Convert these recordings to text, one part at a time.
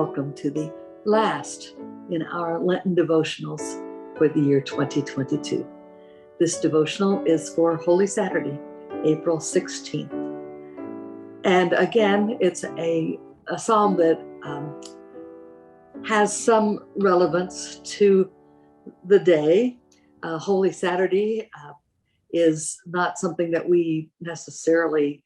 welcome to the last in our Lenten devotionals for the year 2022. This devotional is for Holy Saturday, April 16th. And again, it's a psalm that has some relevance to the day. Holy Saturday is not something that we necessarily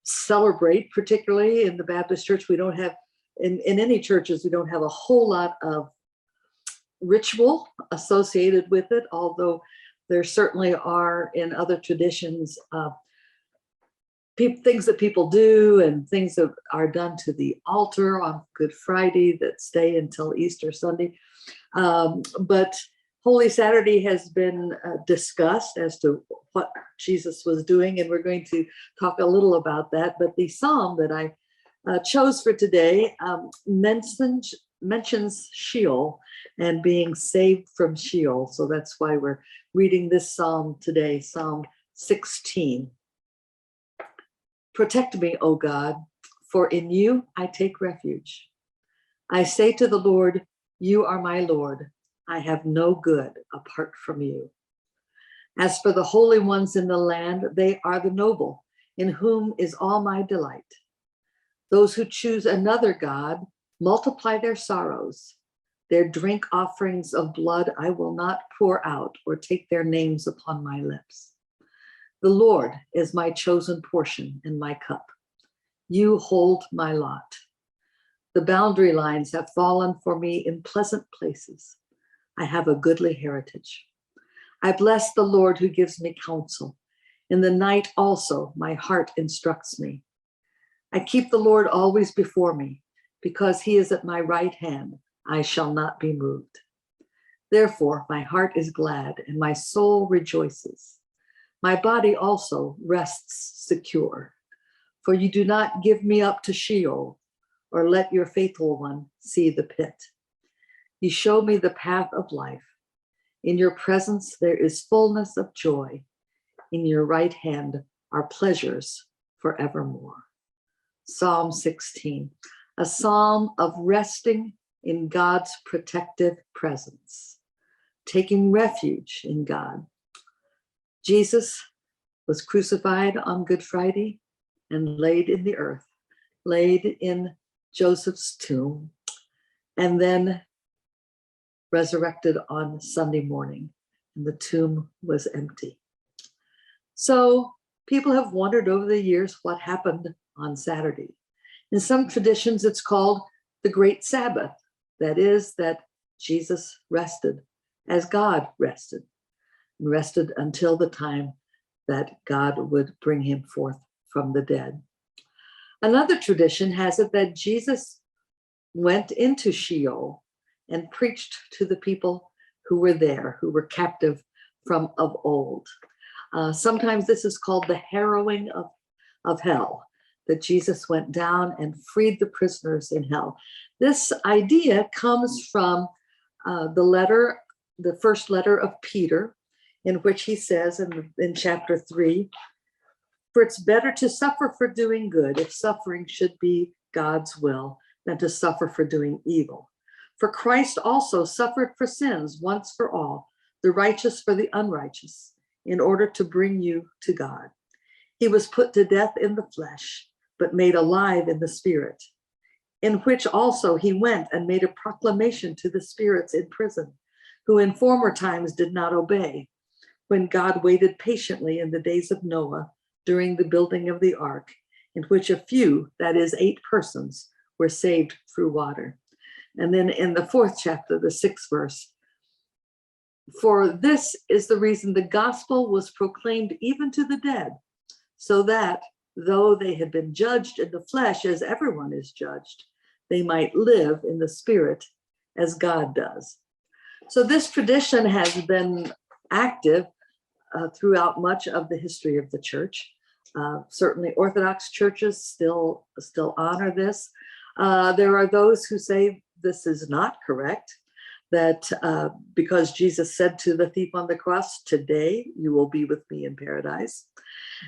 celebrate, particularly in the Baptist Church. We don't have, in any churches, we don't have a whole lot of ritual associated with it, although there certainly are in other traditions things that people do and things that are done to the altar on Good Friday that stay until Easter Sunday. But Holy Saturday has been discussed as to what Jesus was doing, and we're going to talk a little about that. But the psalm that I chose for today mentions Sheol and being saved from Sheol. So that's why we're reading this psalm today, Psalm 16. Protect me, O God, for in you I take refuge. I say to the Lord, you are my Lord. I have no good apart from you. As for the holy ones in the land, they are the noble, in whom is all my delight. Those who choose another God multiply their sorrows. Their drink offerings of blood I will not pour out or take their names upon my lips. The Lord is my chosen portion and my cup. You hold my lot. The boundary lines have fallen for me in pleasant places. I have a goodly heritage. I bless the Lord who gives me counsel. In the night also my heart instructs me. I keep the Lord always before me. Because he is at my right hand, I shall not be moved. Therefore my heart is glad and my soul rejoices. My body also rests secure. For you do not give me up to Sheol, or let your faithful one see the pit. You show me the path of life. In your presence there is fullness of joy. In your right hand are pleasures forevermore. Psalm 16, a psalm of resting in God's protective presence, taking refuge in God. Jesus was crucified on Good Friday and laid in the earth, laid in Joseph's tomb, and then resurrected on Sunday morning, and the tomb was empty. So people have wondered over the years what happened on Saturday. In some traditions, it's called the Great Sabbath. That is, that Jesus rested as God rested, and rested until the time that God would bring him forth from the dead. Another tradition has it that Jesus went into Sheol and preached to the people who were there, who were captive from of old. Sometimes this is called the harrowing of hell, that Jesus went down and freed the prisoners in hell. This idea comes from the first letter of Peter, in which he says in chapter 3, for it's better to suffer for doing good, if suffering should be God's will, than to suffer for doing evil. For Christ also suffered for sins once for all, the righteous for the unrighteous, in order to bring you to God. He was put to death in the flesh, but made alive in the spirit, in which also he went and made a proclamation to the spirits in prison, who in former times did not obey, when God waited patiently in the days of Noah during the building of the ark, in which a few, that is 8 persons, were saved through water. And then in the 4th chapter, the 6th verse, for this is the reason the gospel was proclaimed even to the dead, so that though they had been judged in the flesh as everyone is judged, they might live in the spirit as God does. So this tradition has been active throughout much of the history of the church. Certainly Orthodox churches still honor this. There are those who say this is not correct, that because Jesus said to the thief on the cross, today you will be with me in paradise.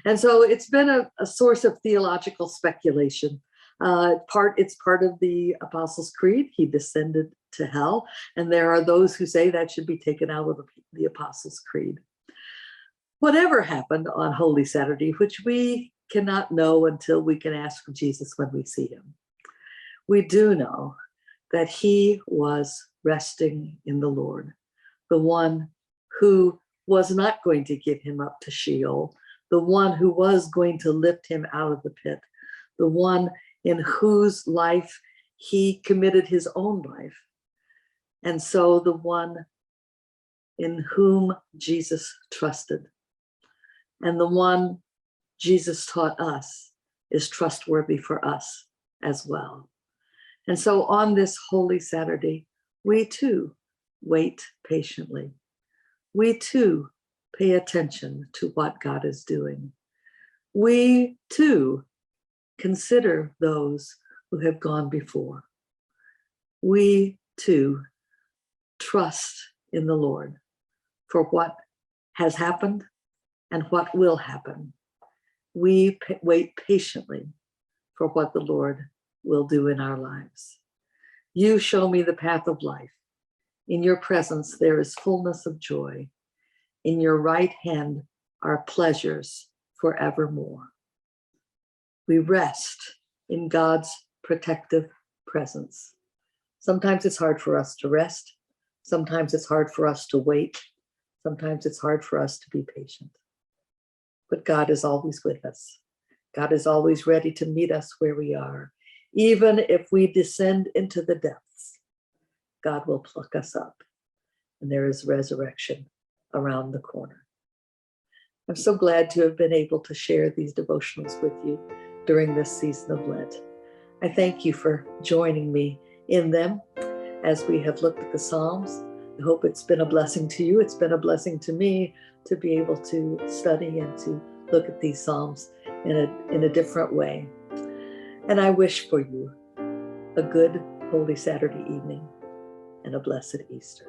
And so it's been a source of theological speculation It's part of the Apostles' Creed. He descended to hell, and there are those who say that should be taken out of the Apostles' Creed. Whatever happened on Holy Saturday, which we cannot know until we can ask for Jesus when we see him, we do know that he was resting in the Lord, the one who was not going to give him up to Sheol, the one who was going to lift him out of the pit, the one in whose life he committed his own life. And so the one in whom Jesus trusted, and the one Jesus taught us is trustworthy for us as well. And so on this Holy Saturday, we too wait patiently. We too pay attention to what God is doing. We too consider those who have gone before. We too trust in the Lord for what has happened and what will happen. We wait patiently for what the Lord will do in our lives. You show me the path of life. In your presence, there is fullness of joy. In your right hand are pleasures forevermore. We rest in God's protective presence. Sometimes it's hard for us to rest. Sometimes it's hard for us to wait. Sometimes it's hard for us to be patient. But God is always with us. God is always ready to meet us where we are. Even if we descend into the depths, God will pluck us up, and there is resurrection around the corner. I'm so glad to have been able to share these devotionals with you during this season of Lent. I thank you for joining me in them as we have looked at the Psalms. I hope it's been a blessing to you. It's been a blessing to me to be able to study and to look at these Psalms in a different way. And I wish for you a good Holy Saturday evening and a blessed Easter.